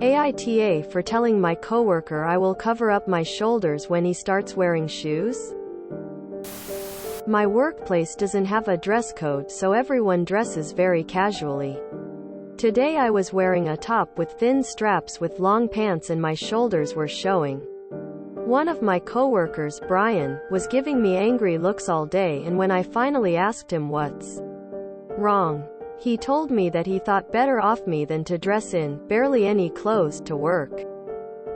AITA for telling my coworker I will cover up my shoulders when he starts wearing shoes? My workplace doesn't have a dress code, so everyone dresses very casually. Today I was wearing a top with thin straps with long pants and my shoulders were showing. One of my coworkers, Brian, was giving me angry looks all day, and when I finally asked him what's wrong, he told me that he thought better of me than to dress in barely any clothes to work.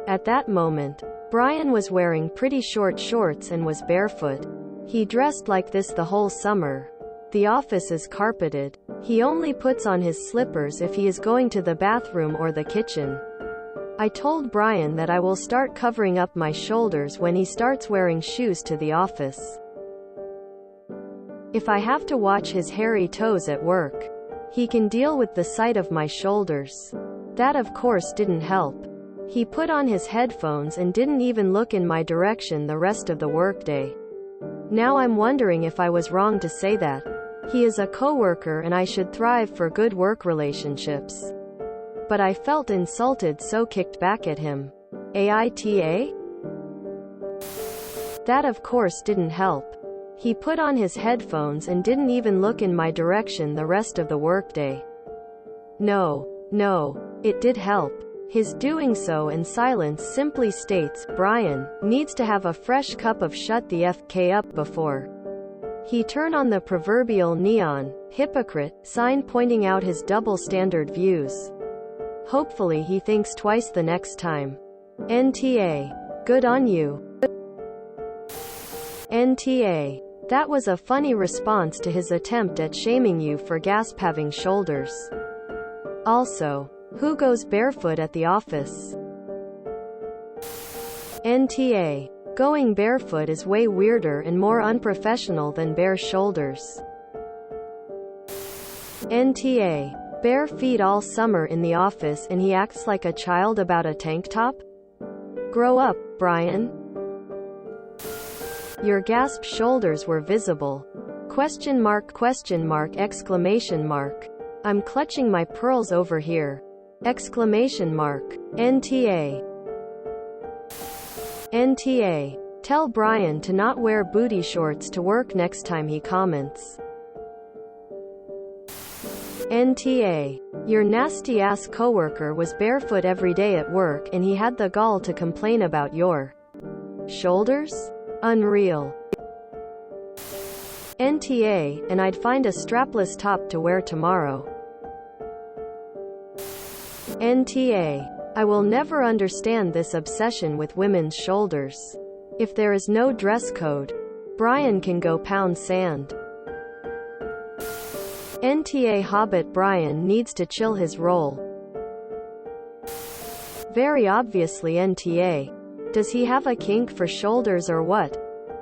At that moment, Brian was wearing pretty short shorts and was barefoot. He dressed like this the whole summer. The office is carpeted. He only puts on his slippers if he is going to the bathroom or the kitchen. I told Brian that I will start covering up my shoulders when he starts wearing shoes to the office. If I have to watch his hairy toes at work, he can deal with the sight of my shoulders. That of course didn't help. He put on his headphones and didn't even look in my direction the rest of the workday. Now I'm wondering if I was wrong to say that. He is a coworker and I should thrive for good work relationships. But I felt insulted, so kicked back at him. AITA? That of course didn't help. He put on his headphones and didn't even look in my direction the rest of the workday. No, it did help. His doing so and silence simply states, Brian needs to have a fresh cup of shut the FK up before he turn on the proverbial neon, hypocrite, sign pointing out his double standard views. Hopefully he thinks twice the next time. NTA. Good on you. NTA. That was a funny response to his attempt at shaming you for gasp having shoulders. Also, who goes barefoot at the office? NTA. Going barefoot is way weirder and more unprofessional than bare shoulders. NTA. Bare feet all summer in the office and he acts like a child about a tank top? Grow up, Brian. Your gasped shoulders were visible. Question mark, exclamation mark. I'm clutching my pearls over here. Exclamation mark. NTA. NTA. Tell Brian to not wear booty shorts to work next time he comments. NTA. Your nasty ass coworker was barefoot every day at work and he had the gall to complain about your shoulders? Unreal. NTA, and I'd find a strapless top to wear tomorrow. NTA. I will never understand this obsession with women's shoulders. If there is no dress code, Brian can go pound sand. NTA. Hobbit Brian needs to chill his role. Very obviously NTA. Does he have a kink for shoulders or what?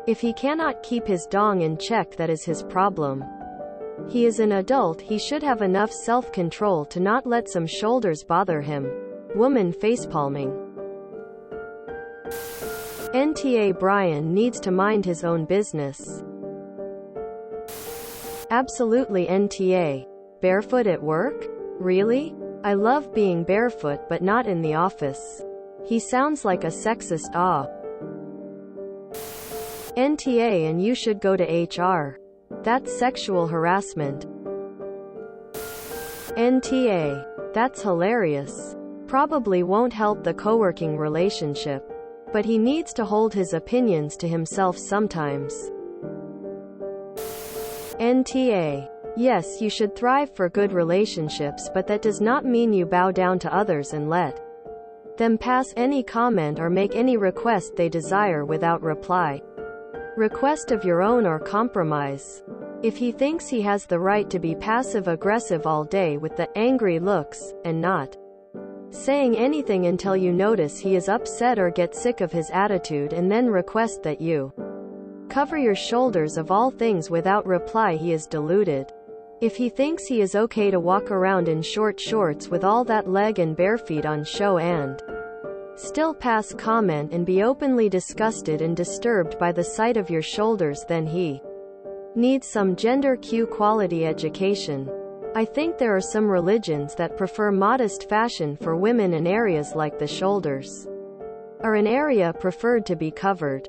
If he cannot keep his dong in check, that is his problem. He is an adult, he should have enough self-control to not let some shoulders bother him. Woman facepalming. NTA. Brian needs to mind his own business. Absolutely NTA. Barefoot at work? Really? I love being barefoot but not in the office. He sounds like a sexist. NTA. And you should go to HR. That's sexual harassment. NTA. That's hilarious. Probably won't help the co-working relationship. But he needs to hold his opinions to himself sometimes. NTA. Yes, you should thrive for good relationships, but that does not mean you bow down to others and let them pass any comment or make any request they desire without reply. Request of your own or compromise. If he thinks he has the right to be passive-aggressive all day with the angry looks, and not saying anything until you notice he is upset or get sick of his attitude and then request that you cover your shoulders of all things without reply, he is deluded. If he thinks he is okay to walk around in short shorts with all that leg and bare feet on show and still pass comment and be openly disgusted and disturbed by the sight of your shoulders, then he needs some gender Q quality education. I think there are some religions that prefer modest fashion for women in areas like the shoulders, or an area preferred to be covered.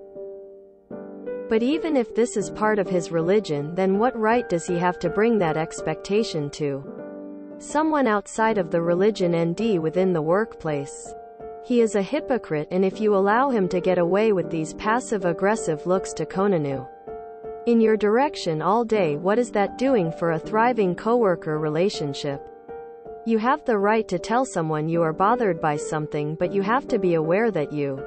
But even if this is part of his religion, then what right does he have to bring that expectation to someone outside of the religion and within the workplace? He is a hypocrite, and if you allow him to get away with these passive-aggressive looks to Konanu in your direction all day, what is that doing for a thriving coworker relationship? You have the right to tell someone you are bothered by something, but you have to be aware that you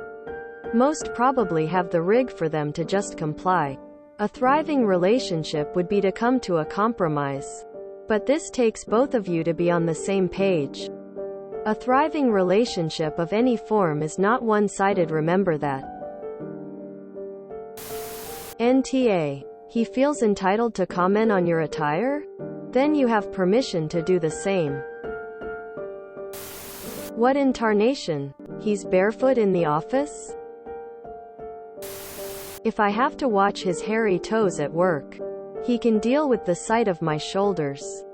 most probably have the rig for them to just comply. A thriving relationship would be to come to a compromise. But this takes both of you to be on the same page. A thriving relationship of any form is not one-sided, remember that. NTA. He feels entitled to comment on your attire? Then you have permission to do the same. What in tarnation? He's barefoot in the office? If I have to watch his hairy toes at work, he can deal with the sight of my shoulders.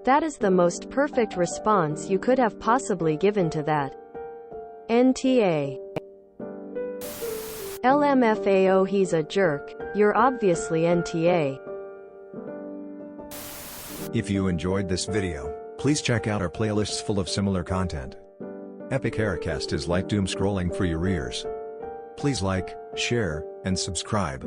That is the most perfect response you could have possibly given to that. NTA. LMFAO, he's a jerk. You're obviously NTA. If you enjoyed this video, please check out our playlists full of similar content. Epic Aircast is like doom scrolling for your ears. Please like, share, and subscribe.